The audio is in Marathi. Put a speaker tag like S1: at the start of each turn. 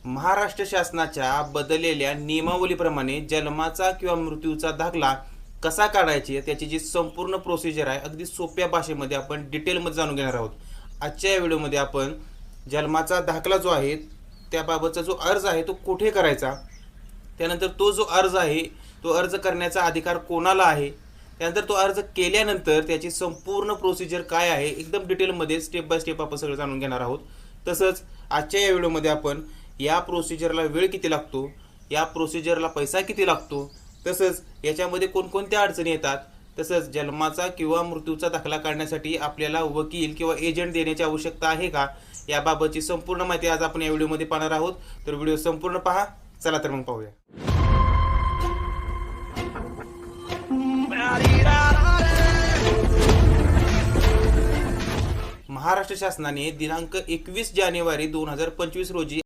S1: महाराष्ट्र शासनाच्या बदललेल्या नियमावलीप्रमाणे जन्माचा किंवा मृत्यूचा दाखला कसा काढायची त्याची जी संपूर्ण प्रोसिजर आहे अगदी सोप्या भाषेमध्ये आपण डिटेलमध्ये जाणून घेणार आहोत। आजच्या या व्हिडिओमध्ये आपण जन्माचा दाखला जो आहे त्याबाबतचा जो अर्ज आहे तो कुठे करायचा, त्यानंतर तो जो अर्ज आहे तो अर्ज करण्याचा अधिकार कोणाला आहे, त्यानंतर तो अर्ज केल्यानंतर त्याची संपूर्ण प्रोसिजर काय आहे एकदम डिटेलमध्ये स्टेप बाय स्टेप आपण सगळं जाणून घेणार आहोत। तसंच आजच्या या व्हिडिओमध्ये आपण या प्रोसिजरला वेळ किती लागतो, या प्रोसिजरला पैसा किती लागतो, तसंच याच्यामध्ये कोणकोणत्या अडचणी येतात, तसंच जन्माचा किंवा मृत्यूचा दाखला काढण्यासाठी आपल्याला वकील किंवा एजंट देण्याची आवश्यकता आहे का, याबाबतची संपूर्ण माहिती आज आपण या व्हिडिओमध्ये पाहणार आहोत। तर व्हिडिओ संपूर्ण पहा। चला तर मग पाहूया। महाराष्ट्र शासनाने दिनांक 21 जानेवारी 2025 रोजी